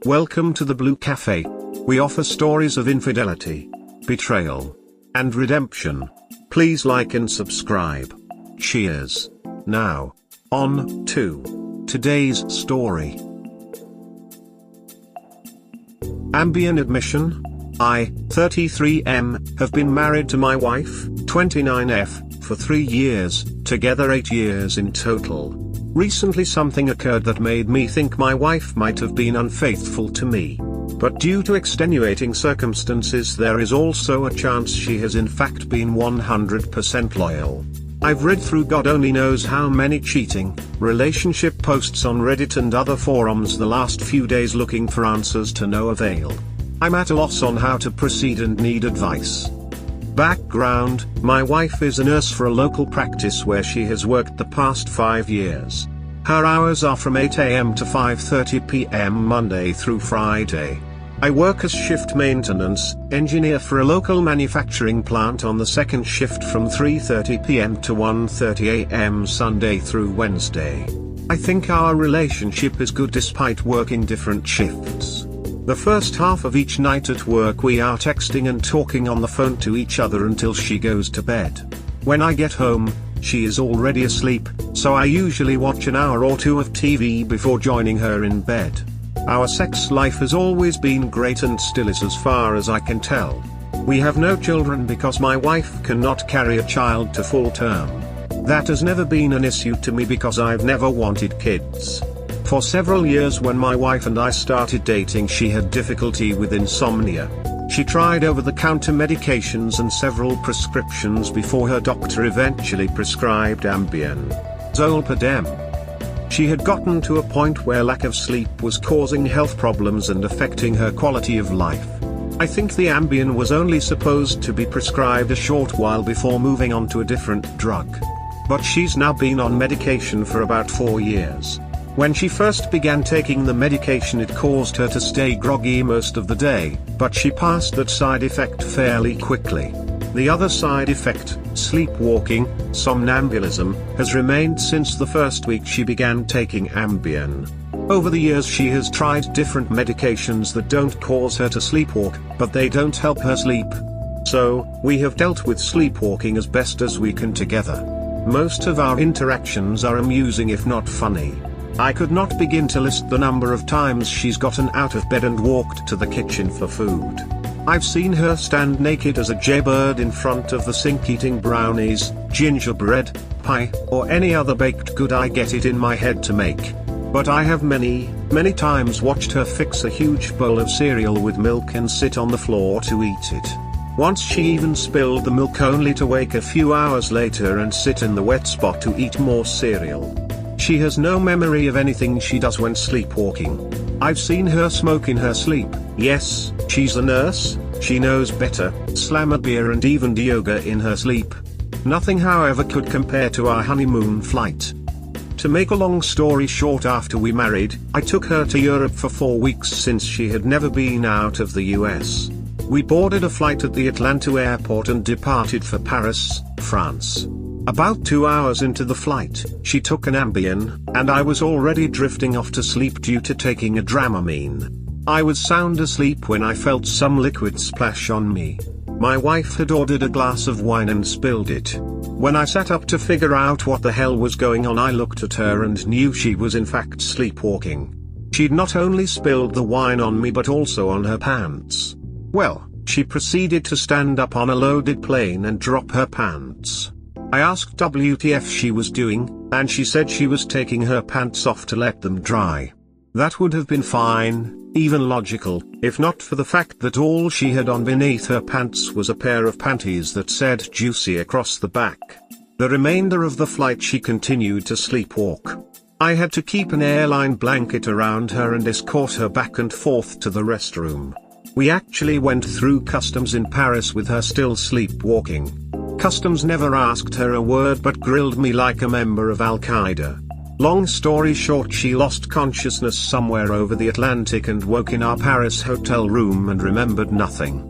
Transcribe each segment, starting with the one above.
Welcome to the Blue Cafe. We offer stories of infidelity, betrayal, and redemption. Please like and subscribe. Cheers. Now, on to today's story. Ambien Admission. I, 33M, have been married to my wife, 29F, for 3 years, together 8 years in total. Recently something occurred that made me think my wife might have been unfaithful to me. But due to extenuating circumstances, there is also a chance she has in fact been 100% loyal. I've read through God only knows how many cheating relationship posts on Reddit and other forums the last few days looking for answers to no avail. I'm at a loss on how to proceed and need advice. Background: my wife is a nurse for a local practice where she has worked the past 5 years. Her hours are from 8 a.m. to 5:30 p.m. Monday through Friday. I work as shift maintenance engineer for a local manufacturing plant on the second shift from 3:30 p.m. to 1:30 a.m. Sunday through Wednesday. I think our relationship is good despite working different shifts. The first half of each night at work we are texting and talking on the phone to each other until she goes to bed. When I get home, she is already asleep, so I usually watch an hour or two of TV before joining her in bed. Our sex life has always been great and still is as far as I can tell. We have no children because my wife cannot carry a child to full term. That has never been an issue to me because I've never wanted kids. For several years when my wife and I started dating, she had difficulty with insomnia. She tried over-the-counter medications and several prescriptions before her doctor eventually prescribed Ambien, Zolpidem. She had gotten to a point where lack of sleep was causing health problems and affecting her quality of life. I think the Ambien was only supposed to be prescribed a short while before moving on to a different drug. But she's now been on medication for about 4 years. When she first began taking the medication, it caused her to stay groggy most of the day, but she passed that side effect fairly quickly. The other side effect, sleepwalking, somnambulism, has remained since the first week she began taking Ambien. Over the years she has tried different medications that don't cause her to sleepwalk, but they don't help her sleep. So, we have dealt with sleepwalking as best as we can together. Most of our interactions are amusing if not funny. I could not begin to list the number of times she's gotten out of bed and walked to the kitchen for food. I've seen her stand naked as a jaybird in front of the sink eating brownies, gingerbread, pie, or any other baked good I get it in my head to make. But I have many times watched her fix a huge bowl of cereal with milk and sit on the floor to eat it. Once she even spilled the milk only to wake a few hours later and sit in the wet spot to eat more cereal. She has no memory of anything she does when sleepwalking. I've seen her smoke in her sleep. Yes, she's a nurse, she knows better, slam a beer and even do yoga in her sleep. Nothing however could compare to our honeymoon flight. To make a long story short, after we married, I took her to Europe for 4 weeks since she had never been out of the US. We boarded a flight at the Atlanta airport and departed for Paris, France. About 2 hours into the flight, she took an Ambien, and I was already drifting off to sleep due to taking a Dramamine. I was sound asleep when I felt some liquid splash on me. My wife had ordered a glass of wine and spilled it. When I sat up to figure out what the hell was going on, I looked at her and knew she was in fact sleepwalking. She'd not only spilled the wine on me but also on her pants. Well, she proceeded to stand up on a loaded plane and drop her pants. I asked WTF she was doing, and she said she was taking her pants off to let them dry. That would have been fine, even logical, if not for the fact that all she had on beneath her pants was a pair of panties that said juicy across the back. The remainder of the flight she continued to sleepwalk. I had to keep an airline blanket around her and escort her back and forth to the restroom. We actually went through customs in Paris with her still sleepwalking. Customs never asked her a word but grilled me like a member of Al-Qaeda. Long story short, she lost consciousness somewhere over the Atlantic and woke in our Paris hotel room and remembered nothing.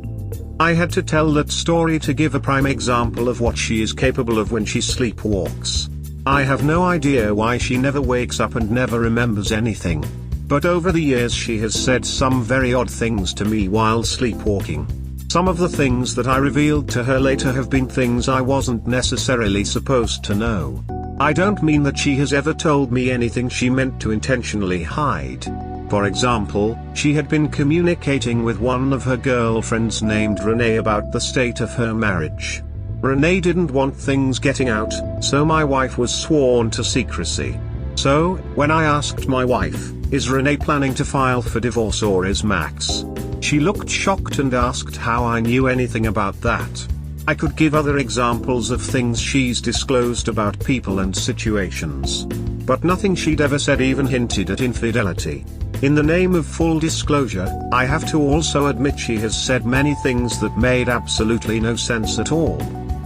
I had to tell that story to give a prime example of what she is capable of when she sleepwalks. I have no idea why she never wakes up and never remembers anything. but over the years she has said some very odd things to me while sleepwalking. Some of the things that I revealed to her later have been things I wasn't necessarily supposed to know. I don't mean that she has ever told me anything she meant to intentionally hide. For example, she had been communicating with one of her girlfriends named Renee about the state of her marriage. Renee didn't want things getting out, so my wife was sworn to secrecy. So, when I asked my wife, "Is Renee planning to file for divorce or is Max?" she looked shocked and asked how I knew anything about that. I could give other examples of things she's disclosed about people and situations. But nothing she'd ever said even hinted at infidelity. In the name of full disclosure, I have to also admit she has said many things that made absolutely no sense at all.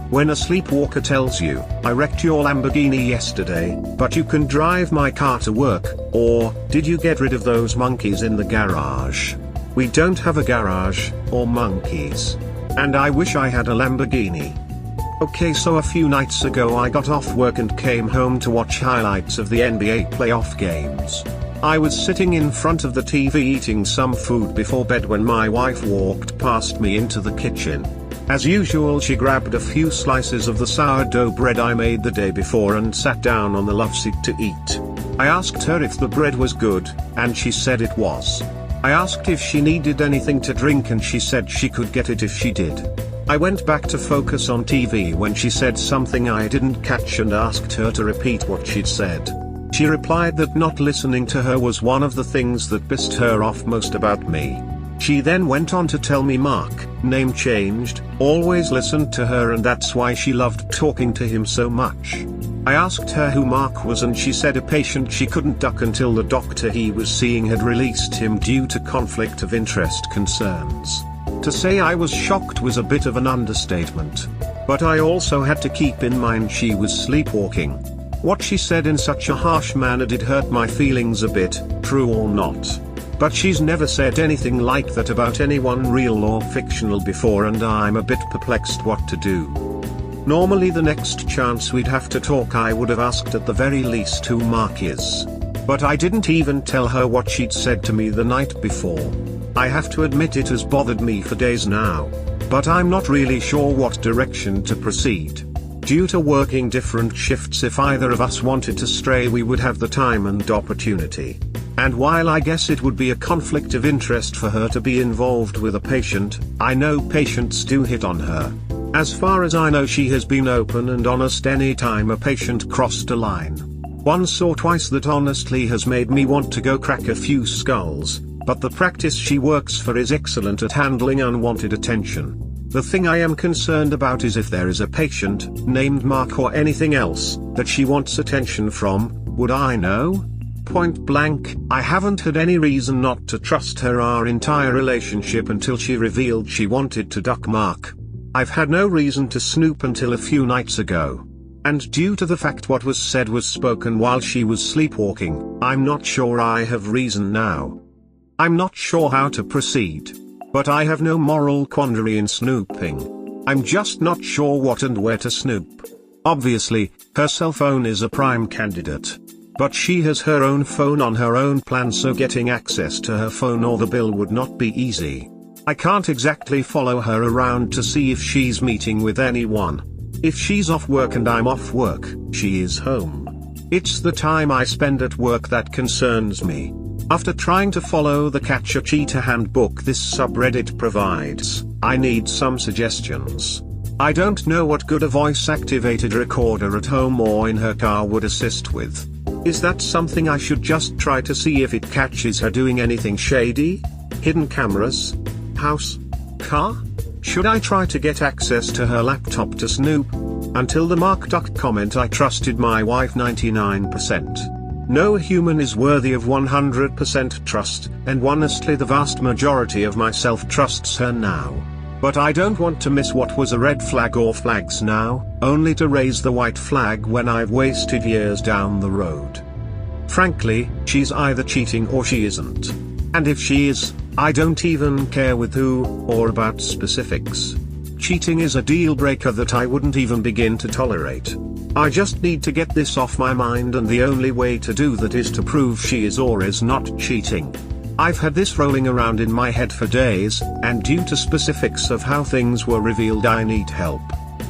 When a sleepwalker tells you, "I wrecked your Lamborghini yesterday, but you can drive my car to work," or, "Did you get rid of those monkeys in the garage?" We don't have a garage, or monkeys. And I wish I had a Lamborghini. Okay, so a few nights ago I got off work and came home to watch highlights of the NBA playoff games. I was sitting in front of the TV eating some food before bed when my wife walked past me into the kitchen. As usual, she grabbed a few slices of the sourdough bread I made the day before and sat down on the loveseat to eat. I asked her if the bread was good, and she said it was. I asked if she needed anything to drink and she said she could get it if she did. I went back to focus on TV when she said something I didn't catch and asked her to repeat what she'd said. She replied that not listening to her was one of the things that pissed her off most about me. She then went on to tell me Mark, name changed, always listened to her and that's why she loved talking to him so much. I asked her who Mark was and she said a patient she couldn't duck until the doctor he was seeing had released him due to conflict of interest concerns. To say I was shocked was a bit of an understatement. But I also had to keep in mind she was sleepwalking. What she said in such a harsh manner did hurt my feelings a bit, true or not. But she's never said anything like that about anyone real or fictional before and I'm a bit perplexed what to do. Normally the next chance we'd have to talk I would have asked at the very least who Mark is. But I didn't even tell her what she'd said to me the night before. I have to admit it has bothered me for days now. But I'm not really sure what direction to proceed. Due to working different shifts, if either of us wanted to stray we would have the time and opportunity. And while I guess it would be a conflict of interest for her to be involved with a patient, I know patients do hit on her. As far as I know she has been open and honest any time a patient crossed a line. Once or twice that honestly has made me want to go crack a few skulls, but the practice she works for is excellent at handling unwanted attention. The thing I am concerned about is if there is a patient, named Mark or anything else, that she wants attention from, would I know? Point blank, I haven't had any reason not to trust her our entire relationship until she revealed she wanted to duck Mark. I've had no reason to snoop until a few nights ago. And due to the fact what was said was spoken while she was sleepwalking, I'm not sure I have reason now. I'm not sure how to proceed. But I have no moral quandary in snooping. I'm just not sure what and where to snoop. Obviously, her cell phone is a prime candidate. But she has her own phone on her own plan, so getting access to her phone or the bill would not be easy. I can't exactly follow her around to see if she's meeting with anyone. If she's off work and I'm off work, she is home. It's the time I spend at work that concerns me. After trying to follow the Catch a Cheater handbook this subreddit provides, I need some suggestions. I don't know what good a voice-activated recorder at home or in her car would assist with. Is that something I should just try to see if it catches her doing anything shady? Hidden cameras? House? Car? Should I try to get access to her laptop to snoop? Until the Mark Duck comment I trusted my wife 99%. No human is worthy of 100% trust, and honestly the vast majority of myself trusts her now. But I don't want to miss what was a red flag or flags now, only to raise the white flag when I've wasted years down the road. Frankly, she's either cheating or she isn't. And if she is, I don't even care with who, or about specifics. Cheating is a deal breaker that I wouldn't even begin to tolerate. I just need to get this off my mind, and the only way to do that is to prove she is or is not cheating. I've had this rolling around in my head for days, and due to specifics of how things were revealed, I need help.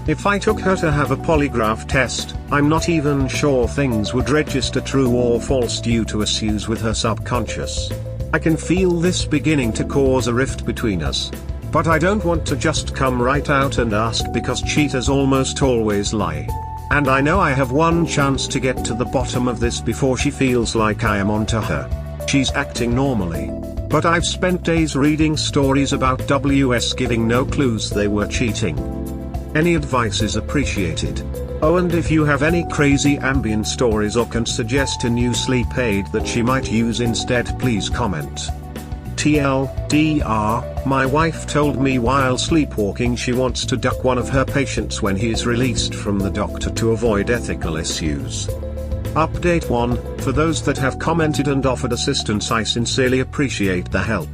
If I took her to have a polygraph test, I'm not even sure things would register true or false due to issues with her subconscious. I can feel this beginning to cause a rift between us. But I don't want to just come right out and ask, because cheaters almost always lie. And I know I have one chance to get to the bottom of this before she feels like I am onto her. She's acting normally. But I've spent days reading stories about WS giving no clues they were cheating. Any advice is appreciated. Oh, and if you have any crazy Ambien stories or can suggest a new sleep aid that she might use instead, please comment. TLDR, my wife told me while sleepwalking she wants to duck one of her patients when he is released from the doctor to avoid ethical issues. Update 1, for those that have commented and offered assistance, I sincerely appreciate the help.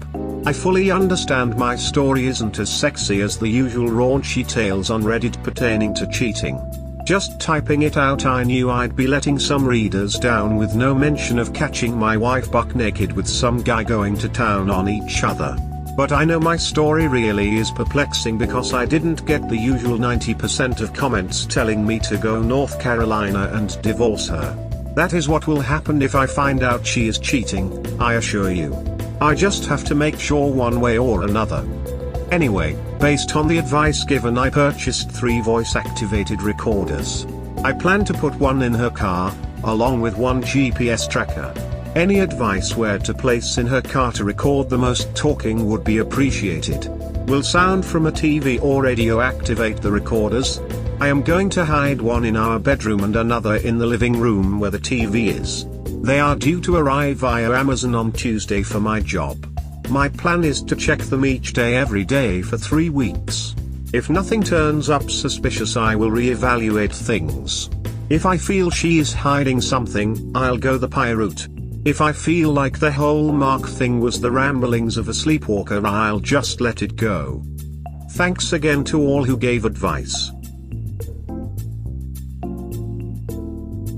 I fully understand my story isn't as sexy as the usual raunchy tales on Reddit pertaining to cheating. Just typing it out, I knew I'd be letting some readers down with no mention of catching my wife buck naked with some guy going to town on each other. But I know my story really is perplexing because I didn't get the usual 90% of comments telling me to go North Carolina and divorce her. That is what will happen if I find out she is cheating, I assure you. I just have to make sure one way or another. Anyway, based on the advice given, I purchased 3 voice-activated recorders. I plan to put one in her car, along with one GPS tracker. Any advice where to place in her car to record the most talking would be appreciated. Will sound from a TV or radio activate the recorders? I am going to hide one in our bedroom and another in the living room where the TV is. They are due to arrive via Amazon on Tuesday for my job. My plan is to check them each day every day for 3 weeks. If nothing turns up suspicious, I will reevaluate things. If I feel she is hiding something, I'll go the pie route. If I feel like the whole Mark thing was the ramblings of a sleepwalker, I'll just let it go. Thanks again to all who gave advice.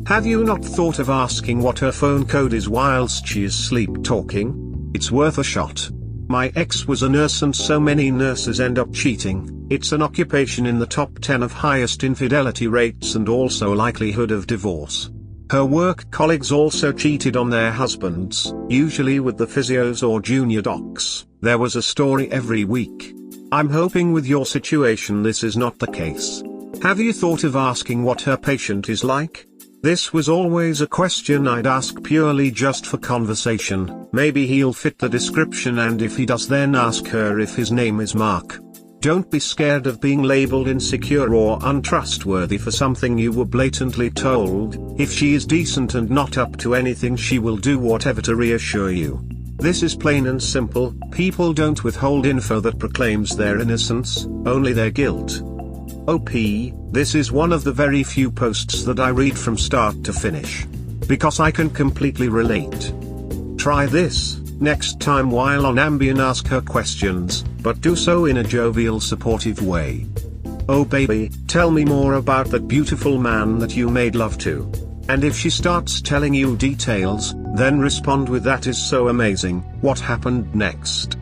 Have you not thought of asking what her phone code is whilst she is sleep talking? It's worth a shot. My ex was a nurse, and so many nurses end up cheating. It's an occupation in the top 10 of highest infidelity rates and also likelihood of divorce. Her work colleagues also cheated on their husbands, usually with the physios or junior docs. There was a story every week. I'm hoping with your situation this is not the case. Have you thought of asking what her patient is like? This was always a question I'd ask purely just for conversation. Maybe he'll fit the description, and if he does, then ask her if his name is Mark. Don't be scared of being labeled insecure or untrustworthy for something you were blatantly told. If she is decent and not up to anything, she will do whatever to reassure you. This is plain and simple. People don't withhold info that proclaims their innocence, only their guilt. OP, this is one of the very few posts that I read from start to finish. Because I can completely relate. Try this next time while on Ambien. Ask her questions, but do so in a jovial, supportive way. Oh baby, tell me more about that beautiful man that you made love to. And if she starts telling you details, then respond with "that is so amazing, what happened next?"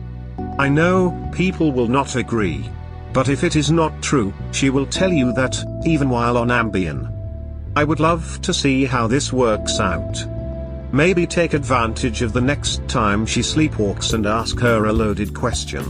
I know, people will not agree. But if it is not true, she will tell you that, even while on Ambien. I would love to see how this works out. Maybe take advantage of the next time she sleepwalks and ask her a loaded question.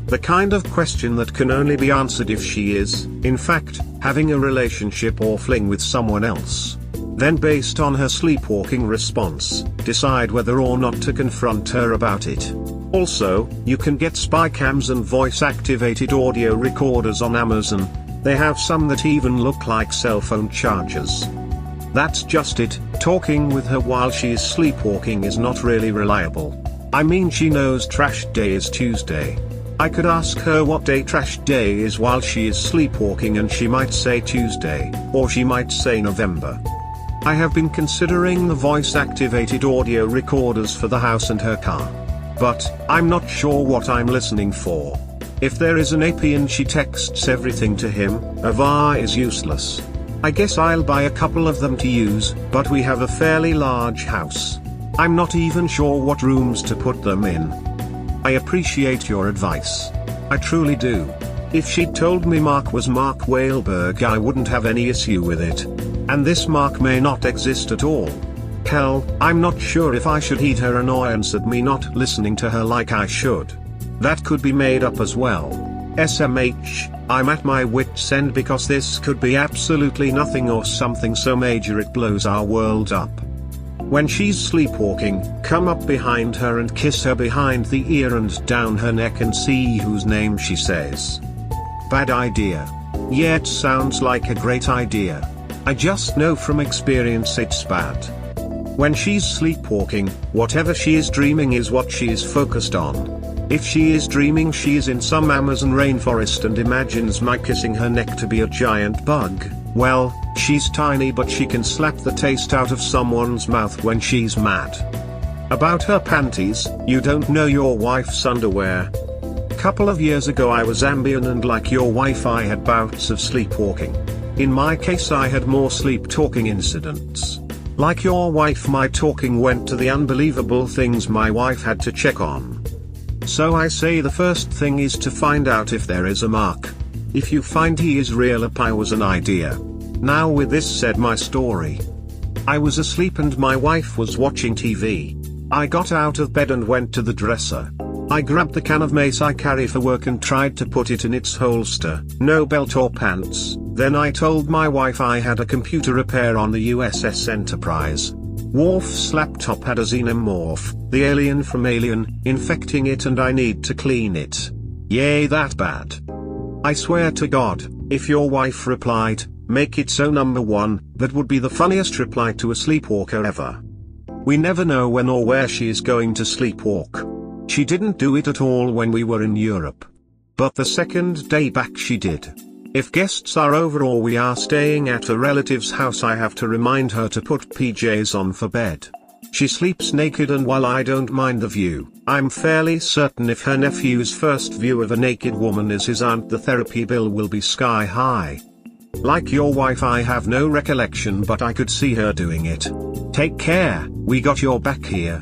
The kind of question that can only be answered if she is, in fact, having a relationship or fling with someone else. Then, based on her sleepwalking response, decide whether or not to confront her about it. Also, you can get spy cams and voice-activated audio recorders on Amazon. They have some that even look like cell phone chargers. That's just it, talking with her while she is sleepwalking is not really reliable. I mean, she knows trash day is Tuesday. I could ask her what day trash day is while she is sleepwalking, and she might say Tuesday, or she might say November. I have been considering the voice-activated audio recorders for the house and her car. But, I'm not sure what I'm listening for. If there is an AP and she texts everything to him, avail is useless. I guess I'll buy a couple of them to use, but we have a fairly large house. I'm not even sure what rooms to put them in. I appreciate your advice. I truly do. If she'd told me Mark was Mark Wahlberg, I wouldn't have any issue with it. And this Mark may not exist at all. Hell, I'm not sure if I should heed her annoyance at me not listening to her like I should. That could be made up as well. SMH, I'm at my wit's end because this could be absolutely nothing or something so major it blows our world up. When she's sleepwalking, come up behind her and kiss her behind the ear and down her neck and see whose name she says. Bad idea. Yeah, it sounds like a great idea. I just know from experience it's bad. When she's sleepwalking, whatever she is dreaming is what she is focused on. If she is dreaming she is in some Amazon rainforest and imagines my kissing her neck to be a giant bug, well, she's tiny but she can slap the taste out of someone's mouth when she's mad. About her panties, you don't know your wife's underwear. Couple of years ago I was Ambien and like your wife I had bouts of sleepwalking. In my case I had more sleep-talking incidents. Like your wife my talking went to the unbelievable things my wife had to check on. So I say the first thing is to find out if there is a Mark. If you find he is real, a pie was an idea. Now with this said, my story. I was asleep and my wife was watching TV. I got out of bed and went to the dresser. I grabbed the can of mace I carry for work and tried to put it in its holster, no belt or pants. Then I told my wife I had a computer repair on the USS Enterprise. Worf's laptop had a xenomorph, the alien from Alien, infecting it and I need to clean it. Yay, that bad. I swear to God, if your wife replied, make it so number one, that would be the funniest reply to a sleepwalker ever. We never know when or where she is going to sleepwalk. She didn't do it at all when we were in Europe. But the second day back she did. If guests are over or we are staying at a relative's house I have to remind her to put PJs on for bed. She sleeps naked and while I don't mind the view, I'm fairly certain if her nephew's first view of a naked woman is his aunt the therapy bill will be sky high. Like your wife I have no recollection but I could see her doing it. Take care, we got your back here.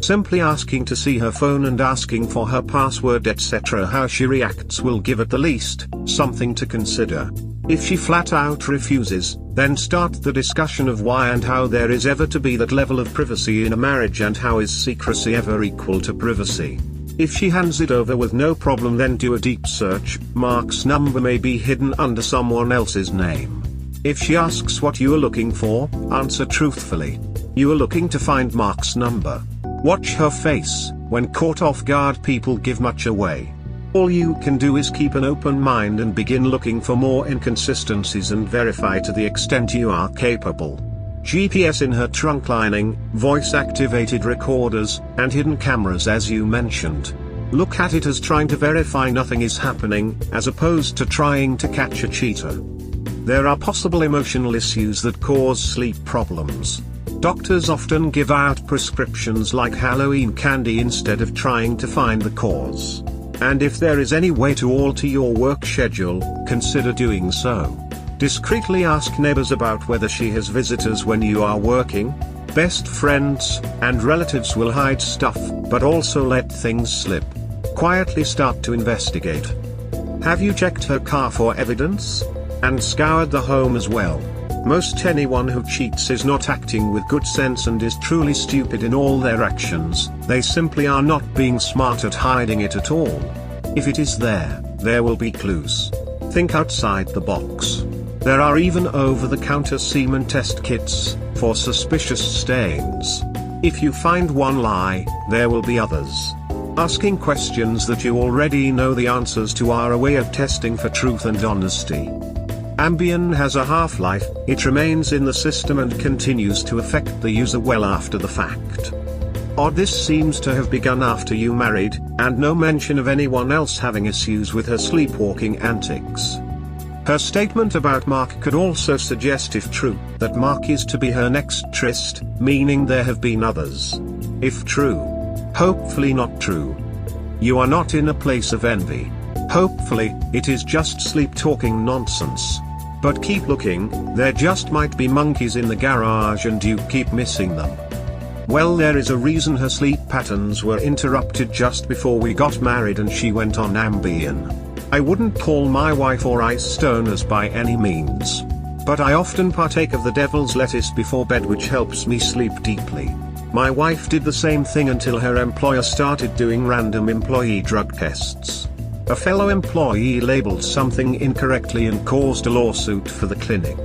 Simply asking to see her phone and asking for her password etc. how she reacts will give at the least something to consider. If she flat out refuses, then start the discussion of why and how there is ever to be that level of privacy in a marriage and how is secrecy ever equal to privacy. If she hands it over with no problem then do a deep search. Mark's number may be hidden under someone else's name. If she asks what you are looking for, answer truthfully. You are looking to find Mark's number. Watch her face. When caught off guard people give much away. All you can do is keep an open mind and begin looking for more inconsistencies and verify to the extent you are capable. GPS in her trunk lining, voice-activated recorders, and hidden cameras as you mentioned. Look at it as trying to verify nothing is happening, as opposed to trying to catch a cheater. There are possible emotional issues that cause sleep problems. Doctors often give out prescriptions like Halloween candy instead of trying to find the cause. And if there is any way to alter your work schedule, consider doing so. Discreetly ask neighbors about whether she has visitors when you are working. Best friends and relatives will hide stuff, but also let things slip. Quietly start to investigate. Have you checked her car for evidence? And scoured the home as well. Most anyone who cheats is not acting with good sense and is truly stupid in all their actions. They simply are not being smart at hiding it at all. If it is there, there will be clues. Think outside the box. There are even over-the-counter semen test kits for suspicious stains. If you find one lie, there will be others. Asking questions that you already know the answers to are a way of testing for truth and honesty. Ambien has a half-life, it remains in the system and continues to affect the user well after the fact. Odd this seems to have begun after you married, and no mention of anyone else having issues with her sleepwalking antics. Her statement about Mark could also suggest, if true, that Mark is to be her next tryst, meaning there have been others. If true. Hopefully not true. You are not in a place of envy. Hopefully, it is just sleep-talking nonsense. But keep looking, there just might be monkeys in the garage and you keep missing them. Well, there is a reason her sleep patterns were interrupted just before we got married and she went on Ambien. I wouldn't call my wife or I stoners by any means. But I often partake of the devil's lettuce before bed, which helps me sleep deeply. My wife did the same thing until her employer started doing random employee drug tests. A fellow employee labeled something incorrectly and caused a lawsuit for the clinic.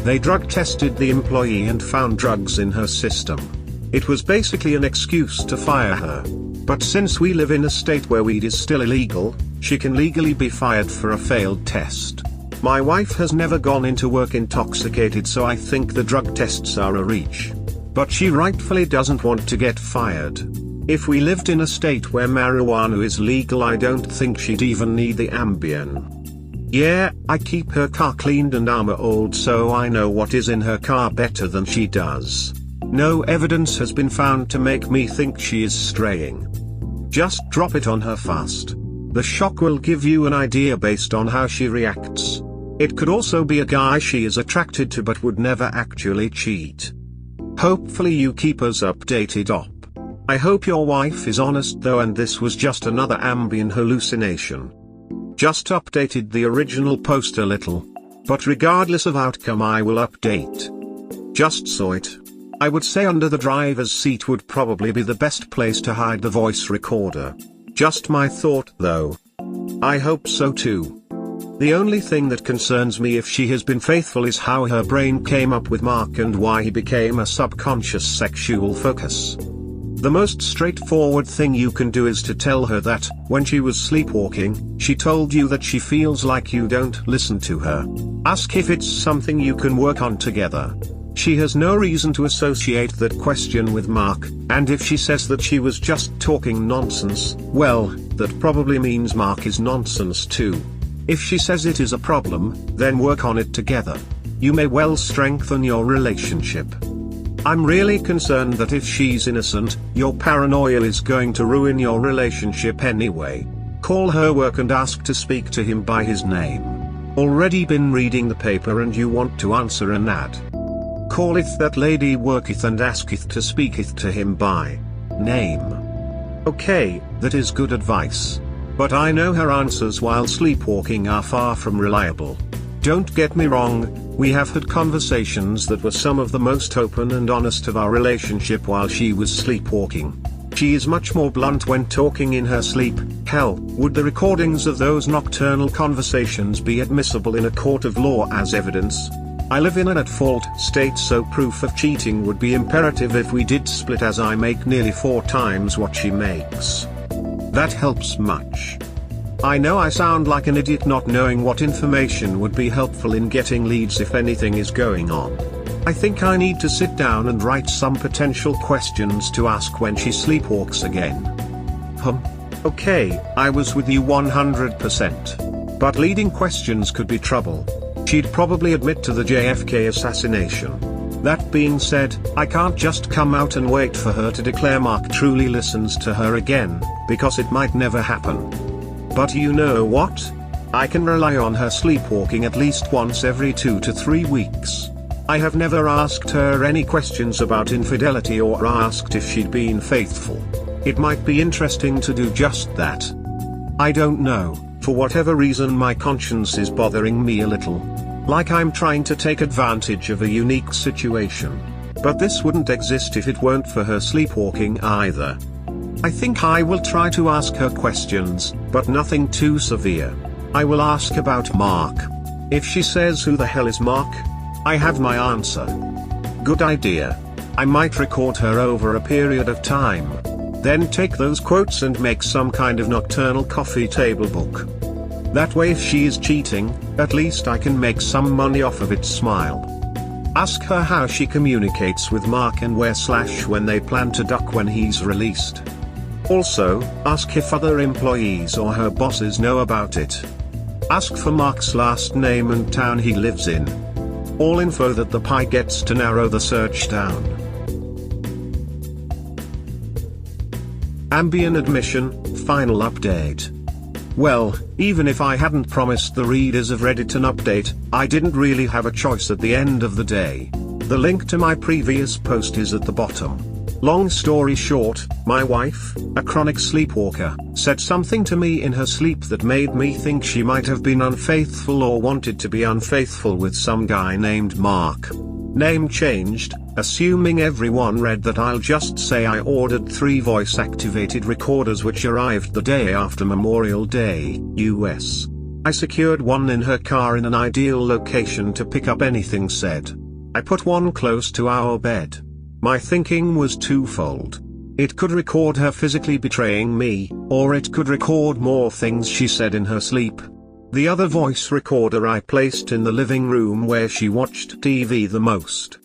They drug tested the employee and found drugs in her system. It was basically an excuse to fire her. But since we live in a state where weed is still illegal, she can legally be fired for a failed test. My wife has never gone into work intoxicated, so I think the drug tests are a reach. But she rightfully doesn't want to get fired. If we lived in a state where marijuana is legal, I don't think she'd even need the Ambien. Yeah, I keep her car cleaned and armor-oiled, so I know what is in her car better than she does. No evidence has been found to make me think she is straying. Just drop it on her fast. The shock will give you an idea based on how she reacts. It could also be a guy she is attracted to but would never actually cheat. Hopefully you keep us updated op. I hope your wife is honest though, and this was just another Ambien hallucination. Just updated the original post a little. But regardless of outcome, I will update. Just saw it. I would say under the driver's seat would probably be the best place to hide the voice recorder. Just my thought though. I hope so too. The only thing that concerns me if she has been faithful is how her brain came up with Mark and why he became a subconscious sexual focus. The most straightforward thing you can do is to tell her that, when she was sleepwalking, she told you that she feels like you don't listen to her. Ask if it's something you can work on together. She has no reason to associate that question with Mark, and if she says that she was just talking nonsense, well, that probably means Mark is nonsense too. If she says it is a problem, then work on it together. You may well strengthen your relationship. I'm really concerned that if she's innocent, your paranoia is going to ruin your relationship anyway. Call her work and ask to speak to him by his name. Already been reading the paper and you want to answer an ad. Calleth that lady worketh and asketh to speaketh to him by name. Okay, that is good advice. But I know her answers while sleepwalking are far from reliable. Don't get me wrong, we have had conversations that were some of the most open and honest of our relationship while she was sleepwalking. She is much more blunt when talking in her sleep. Hell, would the recordings of those nocturnal conversations be admissible in a court of law as evidence? I live in an at-fault state, so proof of cheating would be imperative if we did split, as I make nearly 4 times what she makes. That helps much. I know I sound like an idiot not knowing what information would be helpful in getting leads if anything is going on. I think I need to sit down and write some potential questions to ask when she sleepwalks again. Okay, I was with you 100%. But leading questions could be trouble. She'd probably admit to the JFK assassination. That being said, I can't just come out and wait for her to declare Mark truly listens to her again, because it might never happen. But you know what? I can rely on her sleepwalking at least once every 2 to 3 weeks. I have never asked her any questions about infidelity or asked if she'd been faithful. It might be interesting to do just that. I don't know, for whatever reason my conscience is bothering me a little. Like I'm trying to take advantage of a unique situation. But this wouldn't exist if it weren't for her sleepwalking either. I think I will try to ask her questions, but nothing too severe. I will ask about Mark. If she says who the hell is Mark, I have my answer. Good idea. I might record her over a period of time. Then take those quotes and make some kind of nocturnal coffee table book. That way if she is cheating, at least I can make some money off of it. Smile. Ask her how she communicates with Mark and where/when they plan to duck when he's released. Also, ask if other employees or her bosses know about it. Ask for Mark's last name and town he lives in. All info that the pie gets to narrow the search down. Ambien Admission, final update. Well, even if I hadn't promised the readers of Reddit an update, I didn't really have a choice at the end of the day. The link to my previous post is at the bottom. Long story short, my wife, a chronic sleepwalker, said something to me in her sleep that made me think she might have been unfaithful or wanted to be unfaithful with some guy named Mark. Name changed. Assuming everyone read that, I'll just say I ordered 3 voice-activated recorders which arrived the day after Memorial Day, US. I secured one in her car in an ideal location to pick up anything said. I put one close to our bed. My thinking was twofold. It could record her physically betraying me, or it could record more things she said in her sleep. The other voice recorder I placed in the living room where she watched TV the most.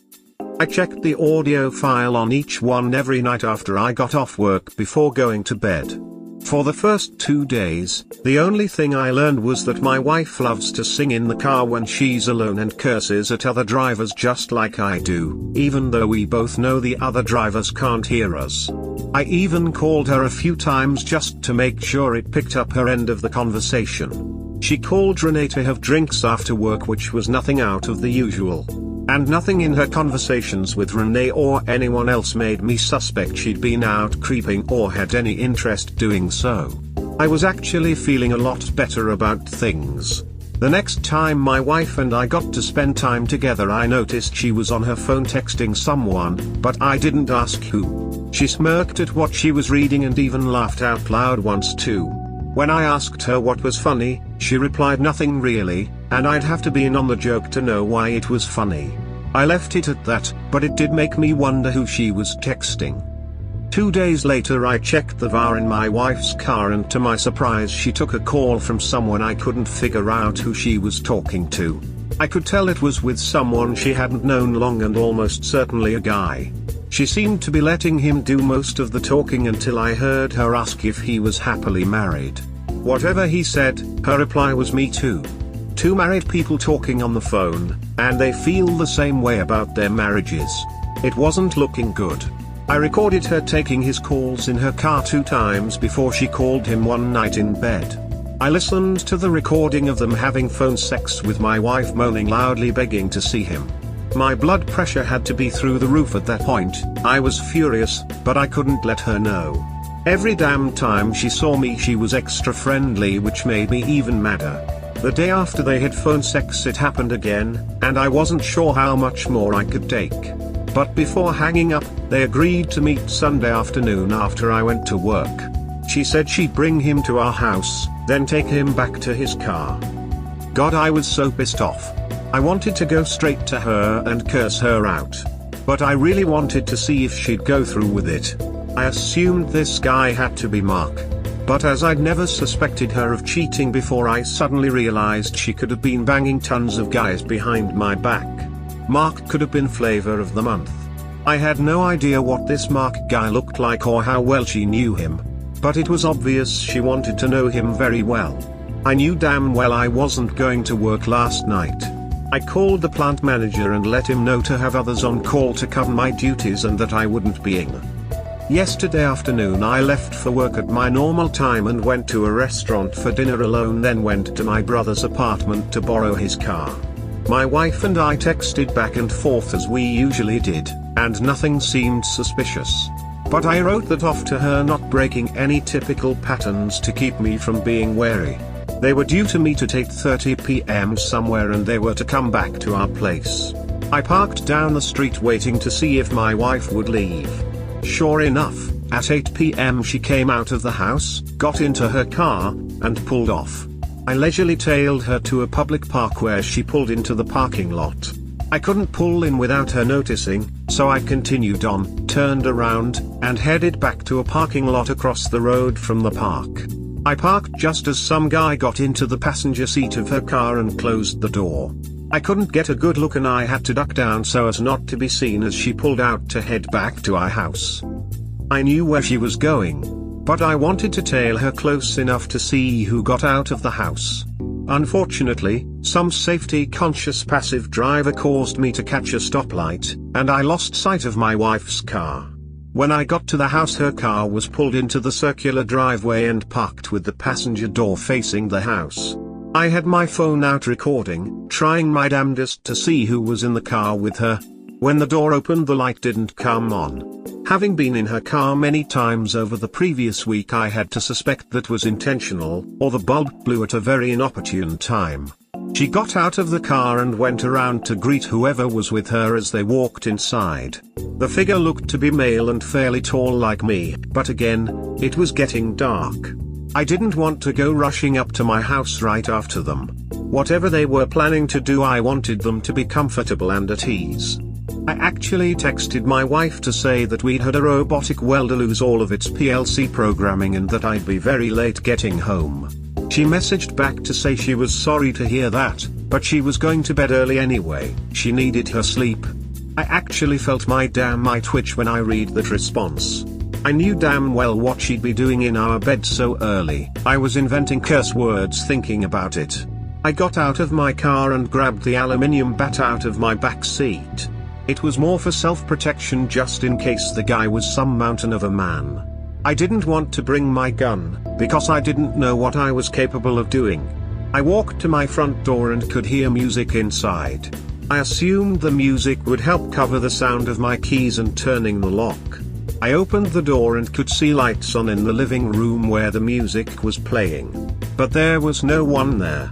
I checked the audio file on each one every night after I got off work before going to bed. For the first 2 days, the only thing I learned was that my wife loves to sing in the car when she's alone and curses at other drivers just like I do, even though we both know the other drivers can't hear us. I even called her a few times just to make sure it picked up her end of the conversation. She called Renee to have drinks after work, which was nothing out of the usual. And nothing in her conversations with Renee or anyone else made me suspect she'd been out creeping or had any interest doing so. I was actually feeling a lot better about things. The next time my wife and I got to spend time together, I noticed she was on her phone texting someone, but I didn't ask who. She smirked at what she was reading and even laughed out loud once too. When I asked her what was funny, she replied nothing really, and I'd have to be in on the joke to know why it was funny. I left it at that, but it did make me wonder who she was texting. 2 days later I checked the VAR in my wife's car, and to my surprise she took a call from someone I couldn't figure out who she was talking to. I could tell it was with someone she hadn't known long, and almost certainly a guy. She seemed to be letting him do most of the talking until I heard her ask if he was happily married. Whatever he said, her reply was me too. 2 married people talking on the phone, and they feel the same way about their marriages. It wasn't looking good. I recorded her taking his calls in her car 2 times before she called him one night in bed. I listened to the recording of them having phone sex with my wife moaning loudly begging to see him. My blood pressure had to be through the roof at that point. I was furious, but I couldn't let her know. Every damn time she saw me she was extra friendly, which made me even madder. The day after they had phone sex it happened again, and I wasn't sure how much more I could take. But before hanging up, they agreed to meet Sunday afternoon after I went to work. She said she'd bring him to our house, then take him back to his car. God, I was so pissed off. I wanted to go straight to her and curse her out. But I really wanted to see if she'd go through with it. I assumed this guy had to be Mark. But as I'd never suspected her of cheating before, I suddenly realized she could have been banging tons of guys behind my back. Mark could have been flavor of the month. I had no idea what this Mark guy looked like or how well she knew him. But it was obvious she wanted to know him very well. I knew damn well I wasn't going to work last night. I called the plant manager and let him know to have others on call to cover my duties and that I wouldn't be in. Yesterday afternoon I left for work at my normal time and went to a restaurant for dinner alone, then went to my brother's apartment to borrow his car. My wife and I texted back and forth as we usually did, and nothing seemed suspicious. But I wrote that off to her, not breaking any typical patterns to keep me from being wary. They were due to meet at 8:30 p.m. somewhere and they were to come back to our place. I parked down the street waiting to see if my wife would leave. Sure enough, at 8 p.m. she came out of the house, got into her car, and pulled off. I leisurely tailed her to a public park where she pulled into the parking lot. I couldn't pull in without her noticing, so I continued on, turned around, and headed back to a parking lot across the road from the park. I parked just as some guy got into the passenger seat of her car and closed the door. I couldn't get a good look and I had to duck down so as not to be seen as she pulled out to head back to our house. I knew where she was going, but I wanted to tail her close enough to see who got out of the house. Unfortunately, some safety-conscious passive driver caused me to catch a stoplight, and I lost sight of my wife's car. When I got to the house, her car was pulled into the circular driveway and parked with the passenger door facing the house. I had my phone out recording, trying my damnedest to see who was in the car with her. When the door opened, the light didn't come on. Having been in her car many times over the previous week, I had to suspect that was intentional, or the bulb blew at a very inopportune time. She got out of the car and went around to greet whoever was with her as they walked inside. The figure looked to be male and fairly tall like me, but again, it was getting dark. I didn't want to go rushing up to my house right after them. Whatever they were planning to do, I wanted them to be comfortable and at ease. I actually texted my wife to say that we'd had a robotic welder lose all of its PLC programming and that I'd be very late getting home. She messaged back to say she was sorry to hear that, but she was going to bed early anyway, she needed her sleep. I actually felt my damn eye twitch when I read that response. I knew damn well what she'd be doing in our bed so early. I was inventing curse words thinking about it. I got out of my car and grabbed the aluminium bat out of my back seat. It was more for self-protection, just in case the guy was some mountain of a man. I didn't want to bring my gun, because I didn't know what I was capable of doing. I walked to my front door and could hear music inside. I assumed the music would help cover the sound of my keys and turning the lock. I opened the door and could see lights on in the living room where the music was playing. But there was no one there.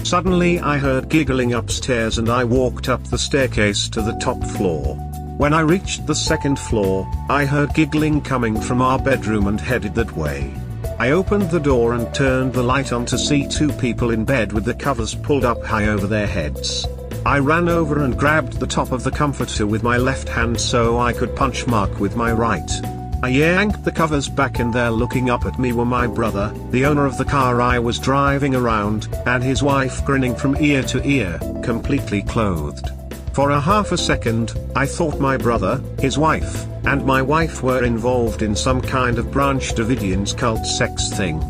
Suddenly I heard giggling upstairs and I walked up the staircase to the top floor. When I reached the second floor, I heard giggling coming from our bedroom and headed that way. I opened the door and turned the light on to see two people in bed with the covers pulled up high over their heads. I ran over and grabbed the top of the comforter with my left hand so I could punch Mark with my right. I yanked the covers back and there looking up at me were my brother, the owner of the car I was driving around, and his wife grinning from ear to ear, completely clothed. For a half a second, I thought my brother, his wife, and my wife were involved in some kind of Branch Davidian's cult sex thing.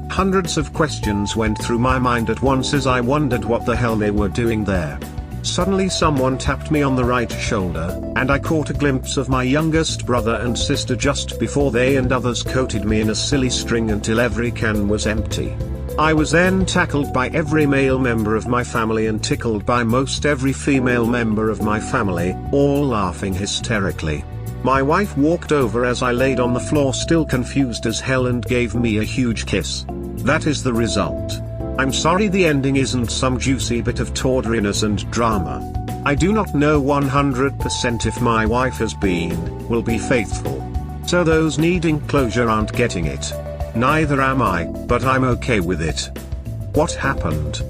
Hundreds of questions went through my mind at once as I wondered what the hell they were doing there. Suddenly someone tapped me on the right shoulder, and I caught a glimpse of my youngest brother and sister just before they and others coated me in a silly string until every can was empty. I was then tackled by every male member of my family and tickled by most every female member of my family, all laughing hysterically. My wife walked over as I laid on the floor still confused as hell and gave me a huge kiss. That is the result. I'm sorry the ending isn't some juicy bit of tawdriness and drama. I do not know 100% if my wife will be faithful. So those needing closure aren't getting it. Neither am I, but I'm okay with it. What happened?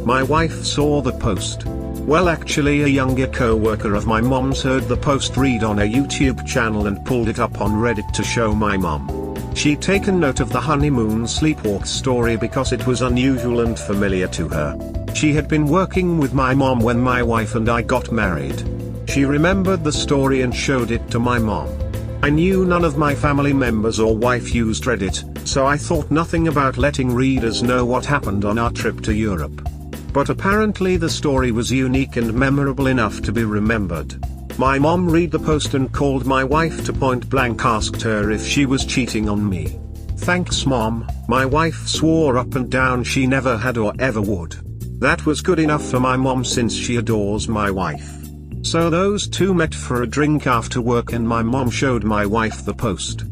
My wife saw the post. Well, actually a younger co-worker of my mom's heard the post read on a YouTube channel and pulled it up on Reddit to show my mom. She'd taken note of the honeymoon sleepwalk story because it was unusual and familiar to her. She had been working with my mom when my wife and I got married. She remembered the story and showed it to my mom. I knew none of my family members or wife used Reddit, so I thought nothing about letting readers know what happened on our trip to Europe. But apparently the story was unique and memorable enough to be remembered. My mom read the post and called my wife to point blank asked her if she was cheating on me. Thanks Mom, my wife swore up and down she never had or ever would. That was good enough for my mom since she adores my wife. So those two met for a drink after work and my mom showed my wife the post.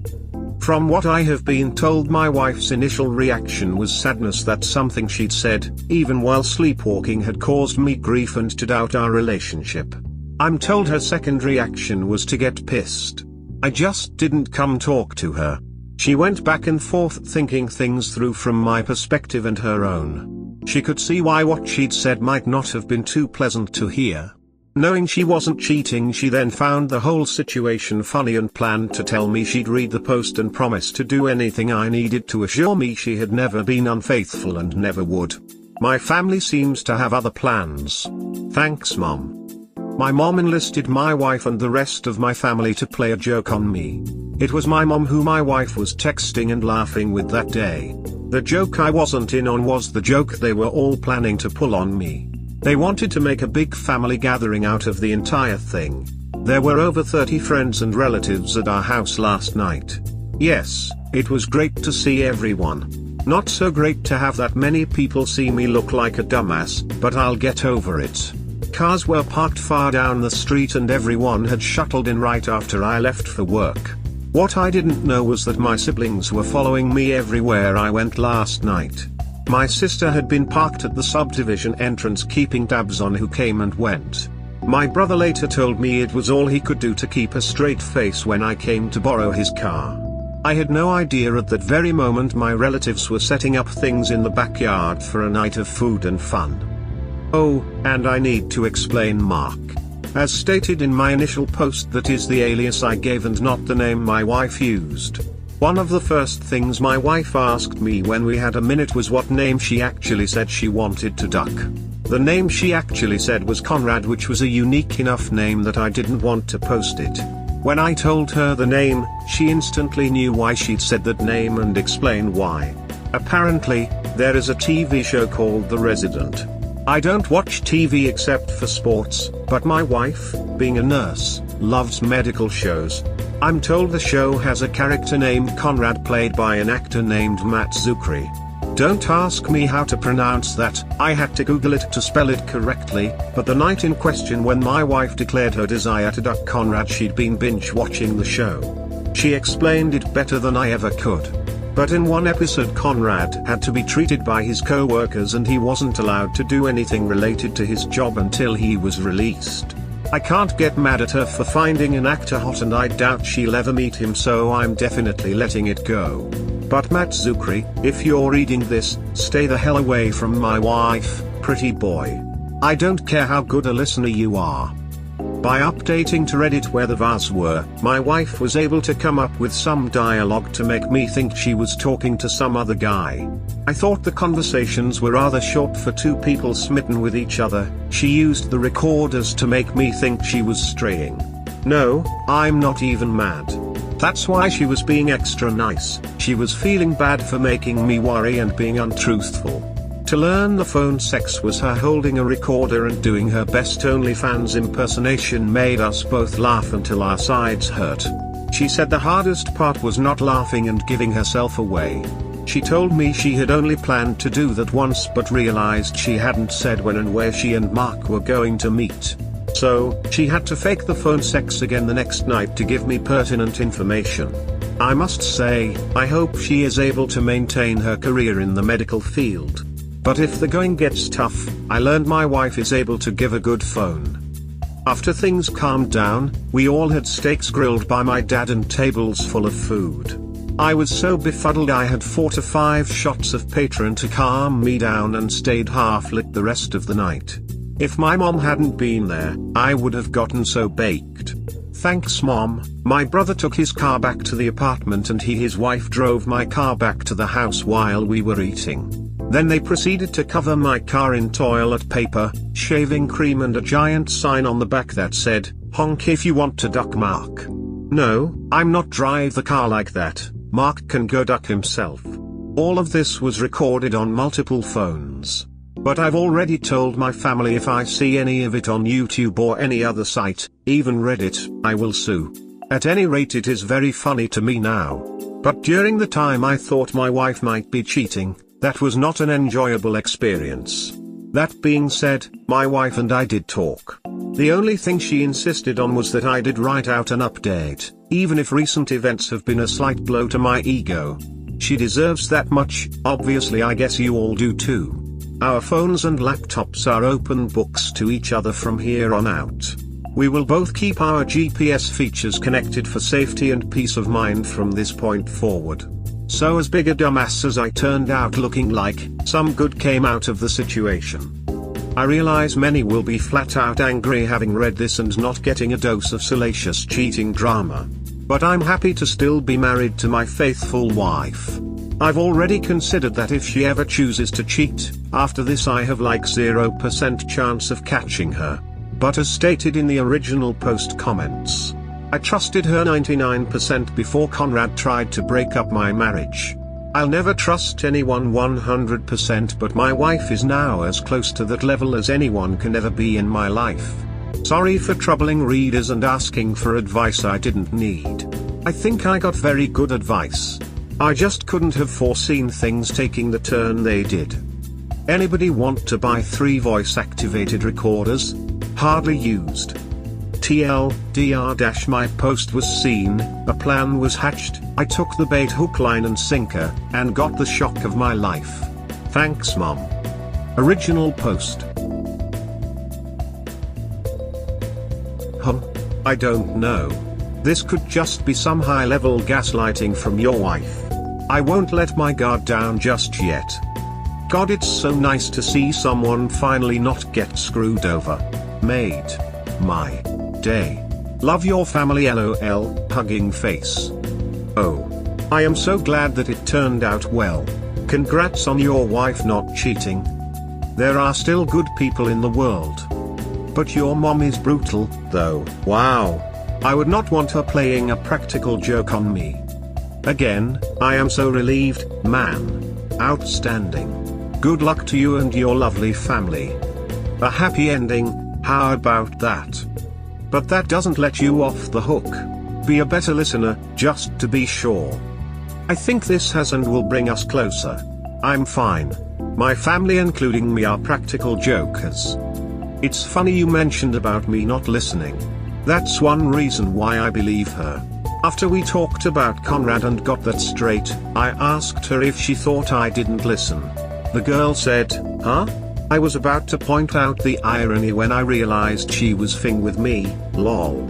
From what I have been told, my wife's initial reaction was sadness that something she'd said, even while sleepwalking, had caused me grief and to doubt our relationship. I'm told her second reaction was to get pissed. I just didn't come talk to her. She went back and forth thinking things through from my perspective and her own. She could see why what she'd said might not have been too pleasant to hear. Knowing she wasn't cheating, she then found the whole situation funny and planned to tell me she'd read the post and promise to do anything I needed to assure me she had never been unfaithful and never would. My family seems to have other plans. Thanks Mom. My mom enlisted my wife and the rest of my family to play a joke on me. It was my mom who my wife was texting and laughing with that day. The joke I wasn't in on was the joke they were all planning to pull on me. They wanted to make a big family gathering out of the entire thing. There were over 30 friends and relatives at our house last night. Yes, it was great to see everyone. Not so great to have that many people see me look like a dumbass, but I'll get over it. Cars were parked far down the street and everyone had shuttled in right after I left for work. What I didn't know was that my siblings were following me everywhere I went last night. My sister had been parked at the subdivision entrance keeping tabs on who came and went. My brother later told me it was all he could do to keep a straight face when I came to borrow his car. I had no idea at that very moment my relatives were setting up things in the backyard for a night of food and fun. Oh, and I need to explain Mark. As stated in my initial post, that is the alias I gave and not the name my wife used. One of the first things my wife asked me when we had a minute was what name she actually said she wanted to duck. The name she actually said was Conrad, which was a unique enough name that I didn't want to post it. When I told her the name, she instantly knew why she'd said that name and explained why. Apparently, there is a TV show called The Resident. I don't watch TV except for sports, but my wife, being a nurse, loves medical shows. I'm told the show has a character named Conrad played by an actor named Matt Zuckery. Don't ask me how to pronounce that, I had to Google it to spell it correctly, but the night in question when my wife declared her desire to duck Conrad, she'd been binge watching the show. She explained it better than I ever could. But in one episode Conrad had to be treated by his co-workers and he wasn't allowed to do anything related to his job until he was released. I can't get mad at her for finding an actor hot and I doubt she'll ever meet him, so I'm definitely letting it go. But Matt Zuckery, if you're reading this, stay the hell away from my wife, pretty boy. I don't care how good a listener you are. By updating to Reddit where the vase were, my wife was able to come up with some dialogue to make me think she was talking to some other guy. I thought the conversations were rather short for two people smitten with each other. She used the recorders to make me think she was straying. No, I'm not even mad. That's why she was being extra nice. She was feeling bad for making me worry and being untruthful. To learn the phone sex was her holding a recorder and doing her best OnlyFans impersonation made us both laugh until our sides hurt. She said the hardest part was not laughing and giving herself away. She told me she had only planned to do that once but realized she hadn't said when and where she and Mark were going to meet. So, she had to fake the phone sex again the next night to give me pertinent information. I must say, I hope she is able to maintain her career in the medical field. But if the going gets tough, I learned my wife is able to give a good phone. After things calmed down, we all had steaks grilled by my dad and tables full of food. I was so befuddled I had 4 to 5 shots of Patron to calm me down and stayed half lit the rest of the night. If my mom hadn't been there, I would have gotten so baked. Thanks Mom. My brother took his car back to the apartment and his wife drove my car back to the house while we were eating. Then they proceeded to cover my car in toilet paper, shaving cream and a giant sign on the back that said, "Honk if you want to duck Mark." No, I'm not drive the car like that, Mark can go duck himself. All of this was recorded on multiple phones. But I've already told my family if I see any of it on YouTube or any other site, even Reddit, I will sue. At any rate it is very funny to me now. But during the time I thought my wife might be cheating, that was not an enjoyable experience. That being said, my wife and I did talk. The only thing she insisted on was that I did write out an update, even if recent events have been a slight blow to my ego. She deserves that much, obviously I guess you all do too. Our phones and laptops are open books to each other from here on out. We will both keep our GPS features connected for safety and peace of mind from this point forward. So as big a dumbass as I turned out looking like, some good came out of the situation. I realize many will be flat out angry having read this and not getting a dose of salacious cheating drama. But I'm happy to still be married to my faithful wife. I've already considered that if she ever chooses to cheat, after this I have like 0% chance of catching her. But as stated in the original post comments, I trusted her 99% before Conrad tried to break up my marriage. I'll never trust anyone 100%, but my wife is now as close to that level as anyone can ever be in my life. Sorry for troubling readers and asking for advice I didn't need. I think I got very good advice. I just couldn't have foreseen things taking the turn they did. Anybody want to buy 3 voice-activated recorders? Hardly used. TLDR- my post was seen, a plan was hatched, I took the bait hook line and sinker, and got the shock of my life. Thanks mom. Original post. I don't know. This could just be some high-level gaslighting from your wife. I won't let my guard down just yet. God, it's so nice to see someone finally not get screwed over. Made my day. Love your family LOL, hugging face. Oh. I am so glad that it turned out well. Congrats on your wife not cheating. There are still good people in the world. But your mom is brutal, though. Wow. I would not want her playing a practical joke on me. Again, I am so relieved, man. Outstanding. Good luck to you and your lovely family. A happy ending, how about that? But that doesn't let you off the hook. Be a better listener, just to be sure. I think this has and will bring us closer. I'm fine. My family including me are practical jokers. It's funny you mentioned about me not listening. That's one reason why I believe her. After we talked about Conrad and got that straight, I asked her if she thought I didn't listen. The girl said, huh? I was about to point out the irony when I realized she was fing with me, lol.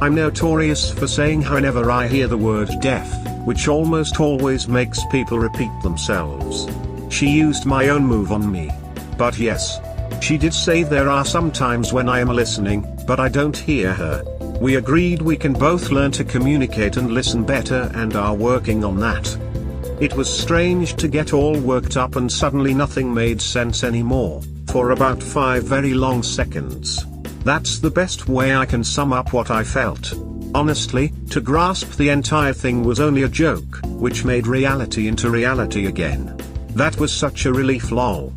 I'm notorious for saying whenever I hear the word deaf, which almost always makes people repeat themselves. She used my own move on me. But yes. She did say there are some times when I am listening, but I don't hear her. We agreed we can both learn to communicate and listen better and are working on that. It was strange to get all worked up and suddenly nothing made sense anymore, for about 5 very long seconds. That's the best way I can sum up what I felt. Honestly, to grasp the entire thing was only a joke, which made reality into reality again. That was such a relief, lol.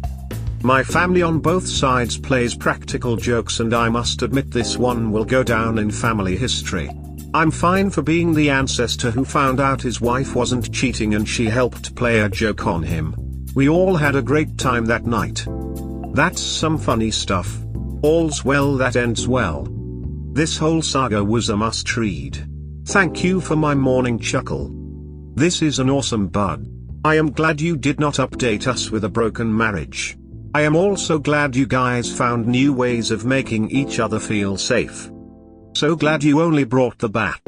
My family on both sides plays practical jokes and I must admit this one will go down in family history. I'm fine for being the ancestor who found out his wife wasn't cheating and she helped play a joke on him. We all had a great time that night. That's some funny stuff. All's well that ends well. This whole saga was a must-read. Thank you for my morning chuckle. This is an awesome bud. I am glad you did not update us with a broken marriage. I am also glad you guys found new ways of making each other feel safe. So glad you only brought the bat.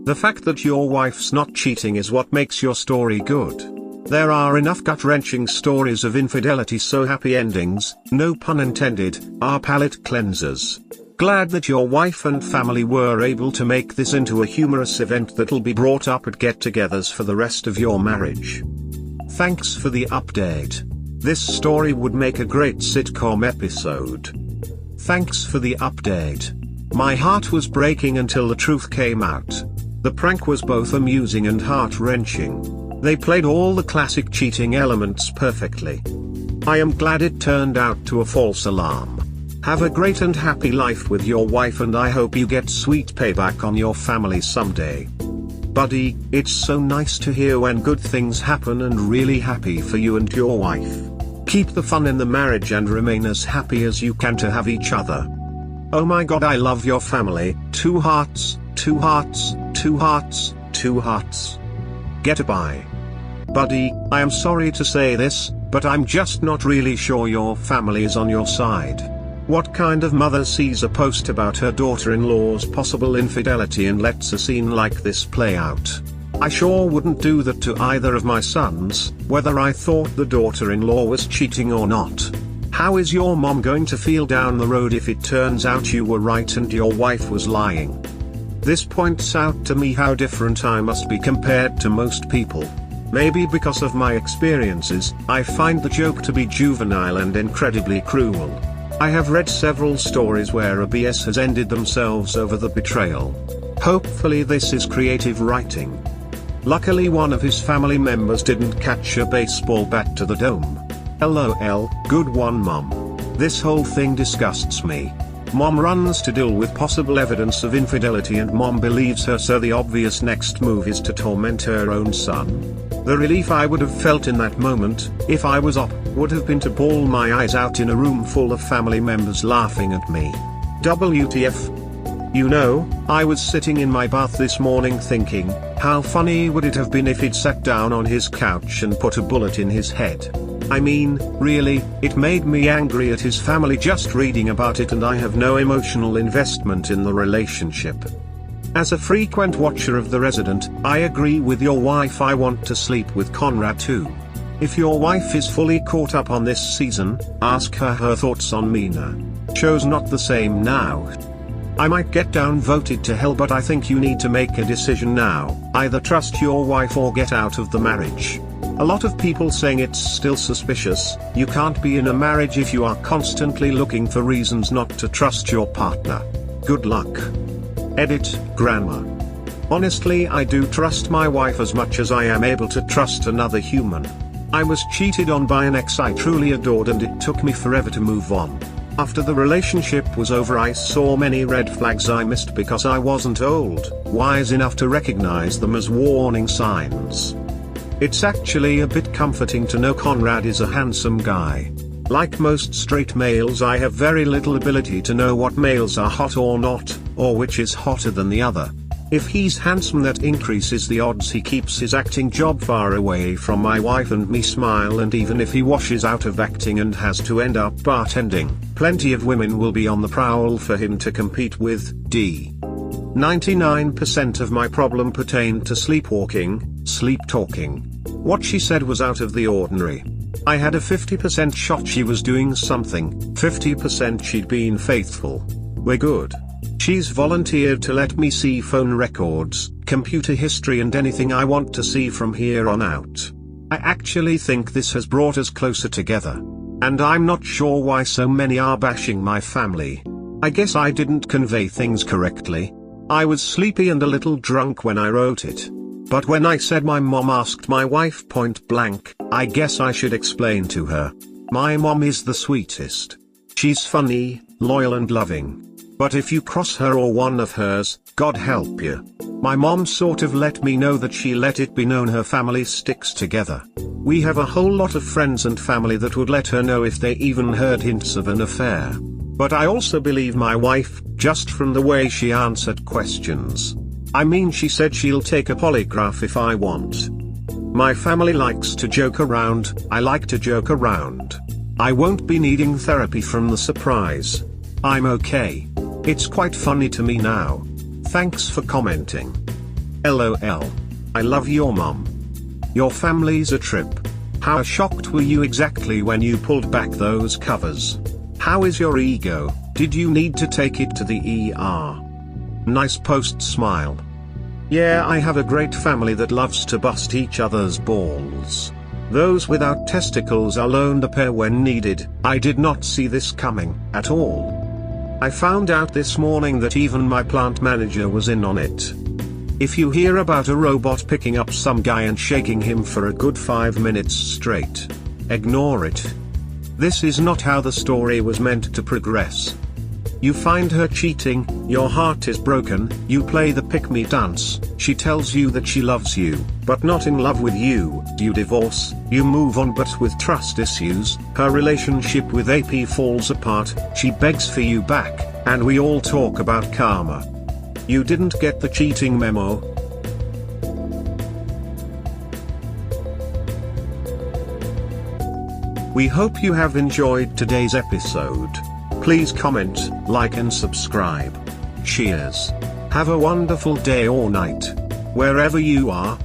The fact that your wife's not cheating is what makes your story good. There are enough gut-wrenching stories of infidelity, so happy endings, no pun intended, are palate cleansers. Glad that your wife and family were able to make this into a humorous event that'll be brought up at get-togethers for the rest of your marriage. Thanks for the update. This story would make a great sitcom episode. Thanks for the update. My heart was breaking until the truth came out. The prank was both amusing and heart-wrenching. They played all the classic cheating elements perfectly. I am glad it turned out to a false alarm. Have a great and happy life with your wife and I hope you get sweet payback on your family someday. Buddy, it's so nice to hear when good things happen and really happy for you and your wife. Keep the fun in the marriage and remain as happy as you can to have each other. Oh my god, I love your family. 2 hearts, 2 hearts, 2 hearts, 2 hearts. Get a bye. Buddy, I am sorry to say this, but I'm just not really sure your family is on your side. What kind of mother sees a post about her daughter-in-law's possible infidelity and lets a scene like this play out? I sure wouldn't do that to either of my sons, whether I thought the daughter-in-law was cheating or not. How is your mom going to feel down the road if it turns out you were right and your wife was lying? This points out to me how different I must be compared to most people. Maybe because of my experiences, I find the joke to be juvenile and incredibly cruel. I have read several stories where a BS has ended themselves over the betrayal. Hopefully this is creative writing. Luckily one of his family members didn't catch a baseball bat to the dome. LOL, good one mom. This whole thing disgusts me. Mom runs to deal with possible evidence of infidelity and mom believes her, so the obvious next move is to torment her own son. The relief I would have felt in that moment, if I was up, would have been to bawl my eyes out in a room full of family members laughing at me. WTF? You know, I was sitting in my bath this morning thinking, how funny would it have been if he'd sat down on his couch and put a bullet in his head. I mean, really, it made me angry at his family just reading about it, and I have no emotional investment in the relationship. As a frequent watcher of The Resident, I agree with your wife. I want to sleep with Conrad too. If your wife is fully caught up on this season, ask her thoughts on Mina. Show's not the same now. I might get downvoted to hell, but I think you need to make a decision now, either trust your wife or get out of the marriage. A lot of people saying it's still suspicious. You can't be in a marriage if you are constantly looking for reasons not to trust your partner. Good luck. Edit, Grandma. Honestly, I do trust my wife as much as I am able to trust another human. I was cheated on by an ex I truly adored, and it took me forever to move on. After the relationship was over, I saw many red flags I missed because I wasn't old, wise enough to recognize them as warning signs. It's actually a bit comforting to know Conrad is a handsome guy. Like most straight males, I have very little ability to know what males are hot or not, or which is hotter than the other. If he's handsome, that increases the odds he keeps his acting job far away from my wife and me. Smile. And even if he washes out of acting and has to end up bartending, plenty of women will be on the prowl for him to compete with. 99% of my problem pertained to sleepwalking, sleep talking. What she said was out of the ordinary. I had a 50% shot she was doing something, 50% she'd been faithful. We're good. She's volunteered to let me see phone records, computer history, and anything I want to see from here on out. I actually think this has brought us closer together. And I'm not sure why so many are bashing my family. I guess I didn't convey things correctly. I was sleepy and a little drunk when I wrote it. But when I said my mom asked my wife point blank, I guess I should explain to her. My mom is the sweetest. She's funny, loyal and loving. But if you cross her or one of hers, God help you. My mom sort of let me know that she let it be known her family sticks together. We have a whole lot of friends and family that would let her know if they even heard hints of an affair. But I also believe my wife, just from the way she answered questions. I mean, she said she'll take a polygraph if I want. My family likes to joke around, I like to joke around. I won't be needing therapy from the surprise. I'm okay. It's quite funny to me now. Thanks for commenting. LOL. I love your mom. Your family's a trip. How shocked were you exactly when you pulled back those covers? How is your ego? Did you need to take it to the ER? Nice post, smile. Yeah, I have a great family that loves to bust each other's balls. Those without testicles are loaned a pair when needed. I did not see this coming, at all. I found out this morning that even my plant manager was in on it. If you hear about a robot picking up some guy and shaking him for a good 5 minutes straight, ignore it. This is not how the story was meant to progress. You find her cheating, your heart is broken, you play the pick-me dance, she tells you that she loves you, but not in love with you, you divorce, you move on, but with trust issues, her relationship with AP falls apart, she begs for you back, and we all talk about karma. You didn't get the cheating memo. We hope you have enjoyed today's episode. Please comment, like and subscribe. Cheers. Have a wonderful day or night. Wherever you are.